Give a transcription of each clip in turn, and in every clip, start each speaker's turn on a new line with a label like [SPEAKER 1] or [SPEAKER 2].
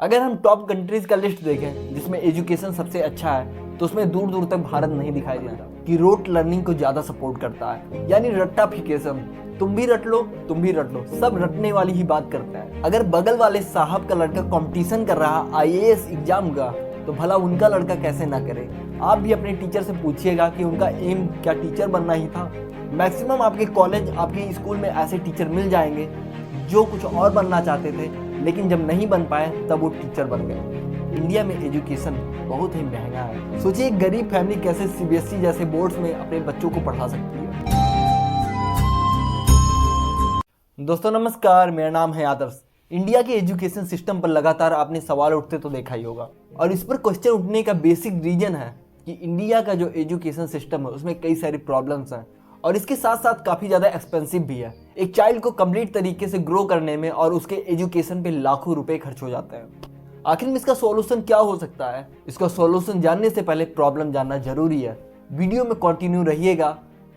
[SPEAKER 1] अगर हम top countries का लिस्ट देखें जिसमें एजुकेशन सबसे अच्छा है तो उसमें दूर दूर तक भारत नहीं दिखाई देता कि रोट लर्निंग को ज्यादा सपोर्ट करता है, यानी रट्टाफिकेशन। तुम भी रट लो, तुम भी रट लो, सब रटने वाली ही बात करता है। अगर बगल वाले साहब का लड़का कंपटीशन कर रहा आईएएस एग्जाम का तो भला उनका लड़का कैसे ना करे। आप भी अपने टीचर से पूछिएगा कि उनका एम क्या टीचर बनना ही था। मैक्सिमम आपके कॉलेज, आपके स्कूल में ऐसे टीचर मिल जाएंगे जो कुछ और बनना चाहते थे, लेकिन जब नहीं बन पाए तब वो टीचर बन गए। इंडिया में एजुकेशन बहुत ही महंगा है। सोचिए एक गरीब फैमिली कैसे सीबीएसई जैसे बोर्ड्स में अपने बच्चों को पढ़ा सकती है। दोस्तों नमस्कार, मेरा नाम है आदर्श। इंडिया के एजुकेशन सिस्टम पर लगातार आपने सवाल उठते तो देखा ही होगा, और इस पर क्वेश्चन उठने का बेसिक रीजन है कि इंडिया का जो एजुकेशन सिस्टम है उसमें कई सारी प्रॉब्लम्स हैं और इसके साथ साथ काफ़ी ज़्यादा एक्सपेंसिव भी है। एक चाइल्ड को कंप्लीट तरीके से ग्रो करने में और उसके एजुकेशन पे लाखों रुपए खर्च हो जाते हैं। आखिर में इसका सॉल्यूशन क्या हो सकता है? इसका सॉल्यूशन जानने से पहले प्रॉब्लम जानना जरूरी है। वीडियो में कंटिन्यू रहिएगा।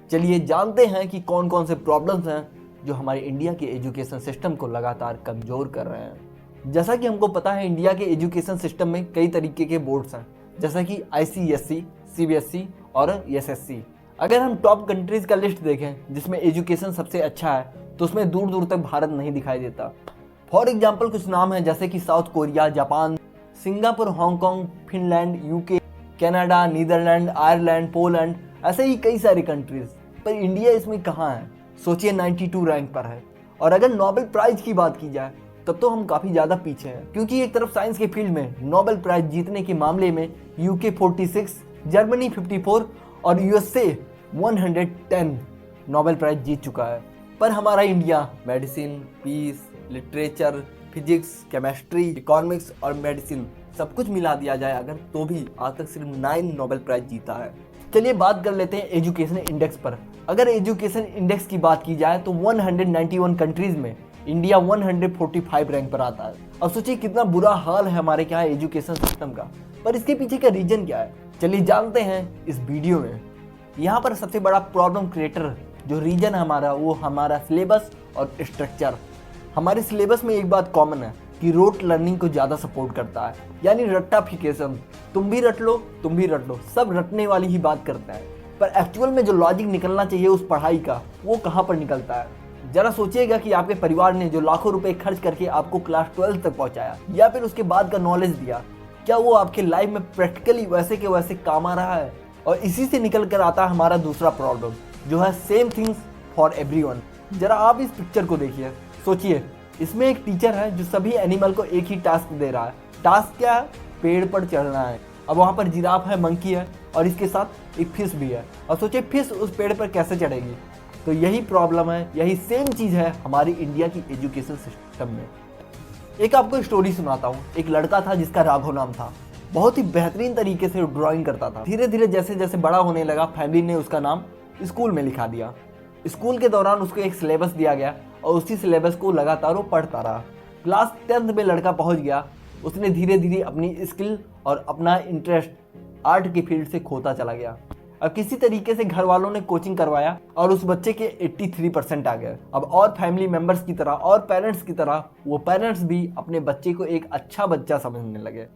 [SPEAKER 1] चलिए जानते हैं कि कौन कौन से प्रॉब्लम्स हैं जो हमारे इंडिया के एजुकेशन सिस्टम को लगातार कमज़ोर कर रहे हैं। जैसा कि हमको पता है, इंडिया के एजुकेशन सिस्टम में कई तरीके के बोर्ड्स हैं, जैसा कि आईसीएसई, सीबीएसई और एसएससी। अगर हम टॉप कंट्रीज का लिस्ट देखें जिसमें एजुकेशन सबसे अच्छा है तो उसमें दूर दूर तक भारत नहीं दिखाई देता। फॉर एग्जाम्पल कुछ नाम हैं जैसे कि South Korea, Japan, Singapore, Hong Kong, Finland, UK, Canada, Netherlands, Ireland, Poland, ऐसे ही कई सारी कंट्रीज। पर इंडिया इसमें कहाँ है? सोचिए 92 रैंक पर है। और अगर नोबेल प्राइज की बात की जाए तब तो हम काफ़ी ज़्यादा पीछे हैं, क्योंकि एक तरफ साइंस के फील्ड में नोबेल प्राइज जीतने के मामले में यूके 46, जर्मनी 54 और यूएसए 110 नोबेल प्राइज जीत चुका है। पर हमारा India medicine, peace, literature, physics, chemistry, economics और मेडिसिन सब कुछ मिला दिया जाए अगर तो भी आज तक सिर्फ 9 नोबेल प्राइज जीता है। चलिए बात कर लेते हैं एजुकेशन इंडेक्स पर। अगर एजुकेशन इंडेक्स की बात की जाए तो 191 कंट्रीज में इंडिया 145 रैंक पर आता है। अब सोचिए कितना बुरा हाल है हमारे यहाँ एजुकेशन सिस्टम का। पर इसके पीछे का रीजन क्या है, चलिए जानते हैं इस वीडियो में। यहाँ पर सबसे बड़ा प्रॉब्लम क्रिएटर जो रीजन है हमारा, वो हमारा सिलेबस और स्ट्रक्चर। हमारे सिलेबस में एक बात कॉमन है कि रोट लर्निंग को ज़्यादा सपोर्ट करता है, यानी रट्टाफिकेशन। तुम भी रट लो, तुम भी रट लो, सब रटने वाली ही बात करता है। पर एक्चुअल में जो लॉजिक निकलना चाहिए उस पढ़ाई का, वो कहाँ पर निकलता है? जरा सोचिएगा कि आपके परिवार ने जो लाखों रुपए खर्च करके आपको क्लास 12 तक पहुँचाया या फिर उसके बाद का नॉलेज दिया, क्या वो आपके लाइफ में प्रैक्टिकली वैसे के वैसे काम आ रहा है? और इसी से निकल कर आता है हमारा दूसरा प्रॉब्लम जो है सेम थिंग्स फॉर एवरीवन। जरा आप इस पिक्चर को देखिए, सोचिए इसमें एक टीचर है जो सभी एनिमल को एक ही टास्क दे रहा है। टास्क क्या है? पेड़ पर चढ़ना है। अब वहाँ पर जिराफ है, मंकी है और इसके साथ एक फिश भी है। और सोचिए फिश उस पेड़ पर कैसे चढ़ेगी? तो यही प्रॉब्लम है, यही सेम चीज़ है हमारी इंडिया की एजुकेशन सिस्टम में। एक आपको स्टोरी सुनाता हूँ। एक लड़का था जिसका राघव नाम था। बहुत ही बेहतरीन तरीके से ड्राइंग करता था। धीरे धीरे जैसे जैसे बड़ा होने लगा, फैमिली ने उसका नाम स्कूल में लिखा दिया। स्कूल के दौरान उसको एक सिलेबस दिया गया और उसी सिलेबस को लगातार वो पढ़ता रहा। क्लास 10th में लड़का पहुंच गया। उसने धीरे धीरे अपनी स्किल और अपना इंटरेस्ट आर्ट के फील्ड से खोता चला गया। अब किसी तरीके से घर वालों ने कोचिंग करवाया और उस बच्चे के 83% आ गए। अब और फैमिली मेंबर्स की तरह और पेरेंट्स की तरह वो पेरेंट्स भी अपने बच्चे को एक अच्छा बच्चा समझने लगे।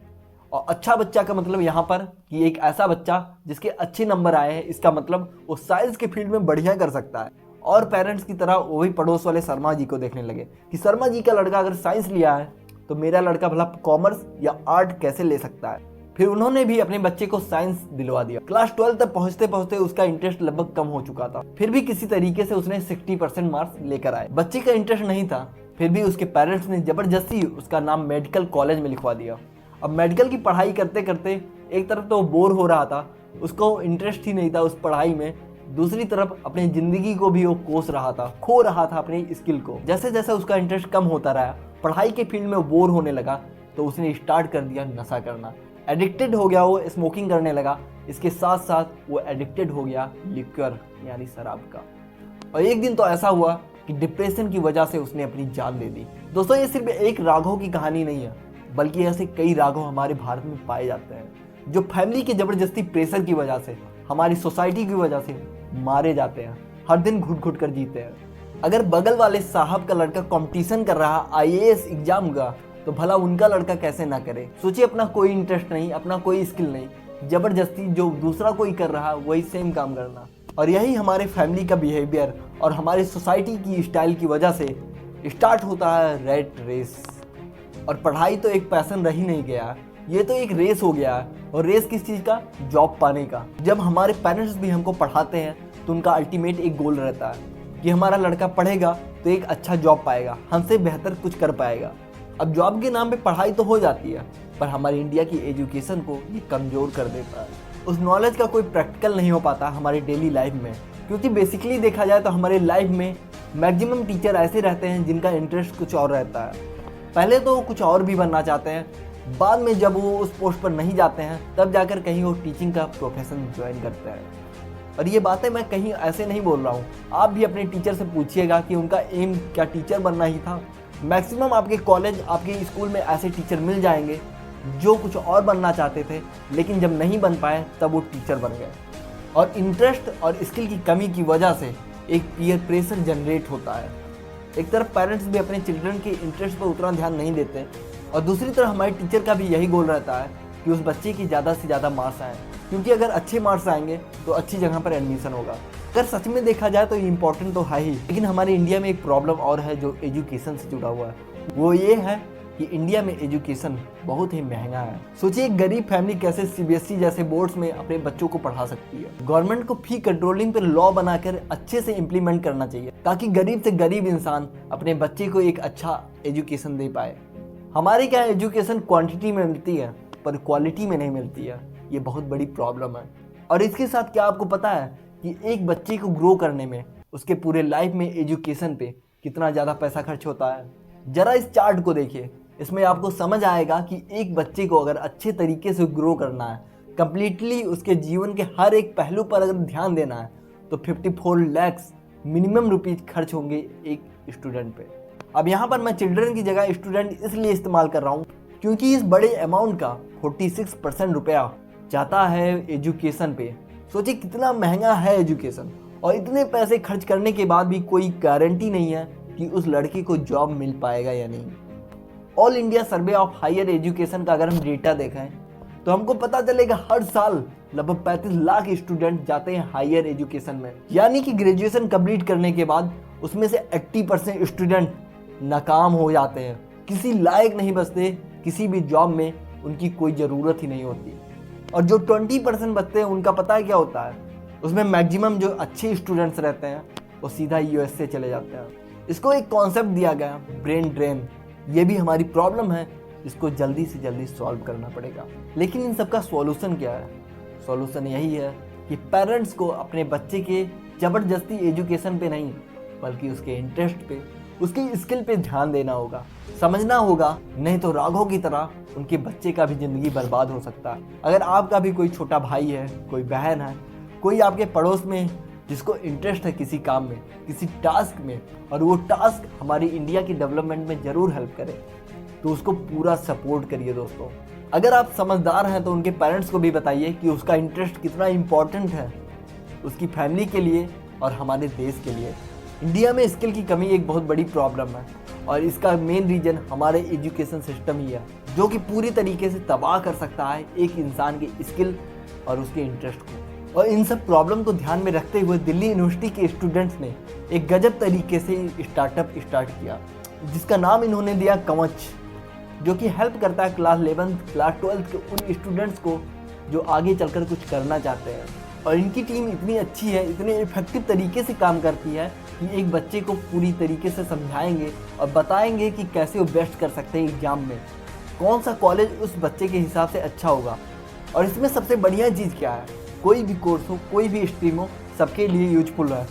[SPEAKER 1] और अच्छा बच्चा का मतलब यहाँ पर कि एक ऐसा बच्चा जिसके अच्छे नंबर आए हैं, इसका मतलब वो साइंस के फील्ड में बढ़िया कर सकता है। और पेरेंट्स की तरह वो भी पड़ोस वाले शर्मा जी को देखने लगे कि शर्मा जी का लड़का अगर साइंस लिया है तो मेरा लड़का भला कॉमर्स या आर्ट कैसे ले सकता है। फिर उन्होंने भी अपने बच्चे को साइंस दिलवा दिया। क्लास 12 तक पहुंचते पहुंचते उसका इंटरेस्ट लगभग कम हो चुका था। फिर भी किसी तरीके से उसने 60% मार्क्स लेकर आए। बच्चे का इंटरेस्ट नहीं था, फिर भी उसके पेरेंट्स ने जबरदस्ती उसका नाम मेडिकल कॉलेज में लिखवा दिया। अब मेडिकल की पढ़ाई करते करते एक तरफ तो वो बोर हो रहा था, उसको इंटरेस्ट ही नहीं था उस पढ़ाई में, दूसरी तरफ अपनी ज़िंदगी को भी वो कोस रहा था, खो रहा था अपनी स्किल को। जैसे जैसे उसका इंटरेस्ट कम होता रहा, पढ़ाई के फील्ड में वो बोर होने लगा, तो उसने स्टार्ट कर दिया नशा करना। एडिक्टेड हो गया, वो स्मोकिंग करने लगा। इसके साथ साथ वो एडिक्टेड हो गया लिक्वर यानी शराब का। और एक दिन तो ऐसा हुआ कि डिप्रेशन की वजह से उसने अपनी जान दे दी। दोस्तों ये सिर्फ एक राघव की कहानी नहीं है, बल्कि ऐसे कई राघव हमारे भारत में पाए जाते हैं जो फैमिली के जबरदस्ती प्रेशर की वजह से, हमारी सोसाइटी की वजह से मारे जाते हैं, हर दिन घुट घुट कर जीते हैं। अगर बगल वाले साहब का लड़का कंपटीशन कर रहा आईएएस एग्जाम का तो भला उनका लड़का कैसे ना करे। सोचिए, अपना कोई इंटरेस्ट नहीं, अपना कोई स्किल नहीं, जबरदस्ती जो दूसरा कोई कर रहा है वही सेम काम करना। और यही हमारे फैमिली का बिहेवियर और हमारी सोसाइटी की स्टाइल की वजह से स्टार्ट होता है रैट रेस। और पढ़ाई तो एक पैशन रह ही नहीं गया, ये तो एक रेस हो गया है। और रेस किस चीज़ का? जॉब पाने का। जब हमारे पेरेंट्स भी हमको पढ़ाते हैं तो उनका अल्टीमेट एक गोल रहता है कि हमारा लड़का पढ़ेगा तो एक अच्छा जॉब पाएगा, हमसे बेहतर कुछ कर पाएगा। अब जॉब के नाम पे पढ़ाई तो हो जाती है, पर हमारी इंडिया की एजुकेशन को ये कमज़ोर कर देता है। उस नॉलेज का कोई प्रैक्टिकल नहीं हो पाता हमारी डेली लाइफ में, क्योंकि बेसिकली देखा जाए तो हमारे लाइफ में मैक्सिमम टीचर ऐसे रहते हैं जिनका इंटरेस्ट कुछ और रहता है। पहले तो वो कुछ और भी बनना चाहते हैं, बाद में जब वो उस पोस्ट पर नहीं जाते हैं तब जाकर कहीं वो टीचिंग का प्रोफेशन ज्वाइन करते हैं। और ये बातें मैं कहीं ऐसे नहीं बोल रहा हूँ, आप भी अपने टीचर से पूछिएगा कि उनका एम क्या टीचर बनना ही था। मैक्सिमम आपके कॉलेज, आपके स्कूल में ऐसे टीचर मिल जाएंगे जो कुछ और बनना चाहते थे, लेकिन जब नहीं बन पाए तब वो टीचर बन गए। और इंटरेस्ट और स्किल की कमी की वजह से एक पीयर प्रेशर जनरेट होता है। एक तरफ पेरेंट्स भी अपने चिल्ड्रन के इंटरेस्ट पर उतना ध्यान नहीं देते, और दूसरी तरफ हमारे टीचर का भी यही गोल रहता है कि उस बच्चे की ज़्यादा से ज़्यादा मार्क्स आएँ, क्योंकि अगर अच्छे मार्क्स आएंगे तो अच्छी जगह पर एडमिशन होगा। अगर सच में देखा जाए तो इम्पोर्टेंट तो है ही, लेकिन हमारे इंडिया में एक प्रॉब्लम और है जो एजुकेशन से जुड़ा हुआ है। वो ये है कि इंडिया में एजुकेशन बहुत ही महंगा है। सोचिए, एक गरीब फैमिली कैसे सीबीएसई जैसे बोर्ड्स में अपने बच्चों को पढ़ा सकती है। गवर्नमेंट को फी कंट्रोलिंग पर लॉ बनाकर अच्छे से इम्प्लीमेंट करना चाहिए, ताकि गरीब से गरीब इंसान अपने बच्चे को एक अच्छा एजुकेशन दे पाए। हमारे क्या एजुकेशन क्वांटिटी में मिलती है पर क्वालिटी में नहीं मिलती है, ये बहुत बड़ी प्रॉब्लम है। और इसके साथ क्या आपको पता है कि एक बच्चे को ग्रो करने में, उसके पूरे लाइफ में एजुकेशन पे कितना ज़्यादा पैसा खर्च होता है? जरा इस चार्ट को देखिए, इसमें आपको समझ आएगा कि एक बच्चे को अगर अच्छे तरीके से ग्रो करना है, कंप्लीटली उसके जीवन के हर एक पहलू पर अगर ध्यान देना है, तो 54 लाख मिनिमम रुपीज़ खर्च होंगे एक स्टूडेंट पे। अब यहाँ पर मैं चिल्ड्रन की जगह स्टूडेंट इसलिए इस्तेमाल कर रहा हूँ क्योंकि इस बड़े अमाउंट का 46% रुपया जाता है एजुकेशन पे। सोचिए कितना महंगा है एजुकेशन, और इतने पैसे खर्च करने के बाद भी कोई गारंटी नहीं है कि उस लड़के को जॉब मिल पाएगा या नहीं। All India survey of higher education का अगर हम डेटा देखें तो हमको पता चलेगा हर साल लगभग 35 लाख स्टूडेंट जाते हैं हायर एजुकेशन में। यानी कि ग्रेजुएशन कंप्लीट करने के बाद उसमें से 80% स्टूडेंट नाकाम हो जाते हैं, किसी लायक नहीं बचते, किसी भी जॉब में उनकी कोई ज़रूरत ही नहीं होती। और जो 20% बचते हैं उनका पता है क्या होता है? उसमें मैक्सिमम जो अच्छे स्टूडेंट्स रहते हैं वो सीधा यूएसए चले जाते हैं। इसको एक कॉन्सेप्ट दिया गया, ब्रेन ड्रेन। ये भी हमारी प्रॉब्लम है, इसको जल्दी से जल्दी सॉल्व करना पड़ेगा। लेकिन इन सब का सॉल्यूशन क्या है? सॉल्यूशन यही है कि पेरेंट्स को अपने बच्चे के ज़बरदस्ती एजुकेशन पे नहीं, बल्कि उसके इंटरेस्ट पे, उसकी स्किल पे ध्यान देना होगा, समझना होगा। नहीं तो राघव की तरह उनके बच्चे का भी ज़िंदगी बर्बाद हो सकता है। अगर आपका भी कोई छोटा भाई है, कोई बहन है, कोई आपके पड़ोस में जिसको इंटरेस्ट है किसी काम में, किसी टास्क में, और वो टास्क हमारी इंडिया की डेवलपमेंट में ज़रूर हेल्प करे, तो उसको पूरा सपोर्ट करिए दोस्तों। अगर आप समझदार हैं तो उनके पेरेंट्स को भी बताइए कि उसका इंटरेस्ट कितना इम्पोर्टेंट है उसकी फैमिली के लिए और हमारे देश के लिए। इंडिया में स्किल की कमी एक बहुत बड़ी प्रॉब्लम है, और इसका मेन रीज़न हमारे एजुकेशन सिस्टम ही है, जो कि पूरी तरीके से तबाह कर सकता है एक इंसान की स्किल और उसके इंटरेस्ट को। और इन सब प्रॉब्लम को ध्यान में रखते हुए दिल्ली यूनिवर्सिटी के स्टूडेंट्स ने एक गजब तरीके से स्टार्टअप स्टार्ट किया, जिसका नाम इन्होंने दिया कवच, जो कि हेल्प करता है क्लास 11th क्लास 12th के उन स्टूडेंट्स को जो आगे चलकर कुछ करना चाहते हैं। और इनकी टीम इतनी अच्छी है, इतने इफेक्टिव तरीके से काम करती है कि एक बच्चे को पूरी तरीके से समझाएंगे और बताएंगे कि कैसे वो बेस्ट कर सकते हैं एग्जाम में, कौन सा कॉलेज उस बच्चे के हिसाब से अच्छा होगा। और इसमें सबसे बढ़िया चीज़ क्या है, कोई भी कोर्स हो, कोई भी स्ट्रीम हो, सबके लिए यूजफुल है।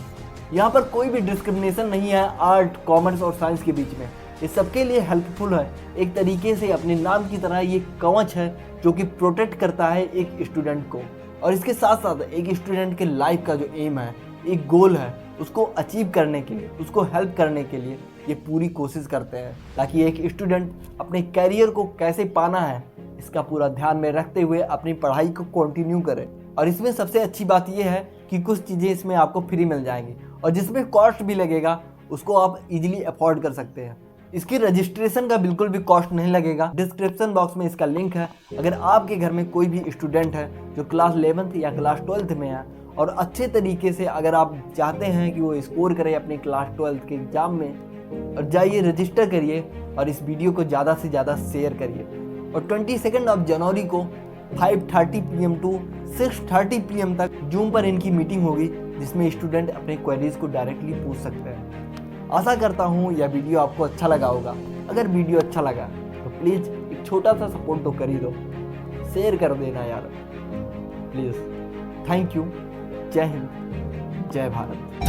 [SPEAKER 1] यहाँ पर कोई भी डिस्क्रिमिनेशन नहीं है आर्ट, कॉमर्स और साइंस के बीच में, ये सबके लिए हेल्पफुल है। एक तरीके से अपने नाम की तरह ये कवच है जो कि प्रोटेक्ट करता है एक स्टूडेंट को। और इसके साथ साथ एक स्टूडेंट के लाइफ का जो एम है, एक गोल है, उसको अचीव करने के लिए, उसको हेल्प करने के लिए ये पूरी कोशिश करते हैं, ताकि एक स्टूडेंट अपने कैरियर को कैसे पाना है इसका पूरा ध्यान में रखते हुए अपनी पढ़ाई को कंटिन्यू करे। और इसमें सबसे अच्छी बात यह है कि कुछ चीज़ें इसमें आपको फ्री मिल जाएंगी, और जिसमें कॉस्ट भी लगेगा उसको आप इजीली अफोर्ड कर सकते हैं। इसकी रजिस्ट्रेशन का बिल्कुल भी कॉस्ट नहीं लगेगा। डिस्क्रिप्शन बॉक्स में इसका लिंक है। अगर आपके घर में कोई भी स्टूडेंट है जो क्लास 11th या क्लास 12th में है और अच्छे तरीके से अगर आप चाहते हैं कि वो स्कोर करे अपने क्लास 12th के एग्जाम में, और जाइए रजिस्टर करिए और इस वीडियो को ज़्यादा से ज़्यादा शेयर करिए। और 22 जनवरी को 5:30 PM to 6:30 PM तक जूम पर इनकी मीटिंग होगी, जिसमें स्टूडेंट अपने क्वेरीज को डायरेक्टली पूछ सकते हैं। आशा करता हूँ यह वीडियो आपको अच्छा लगा होगा। अगर वीडियो अच्छा लगा तो प्लीज़ एक छोटा सा सपोर्ट तो कर ही दो, शेयर कर देना यार प्लीज़। Thank you. जय हिंद, जय भारत।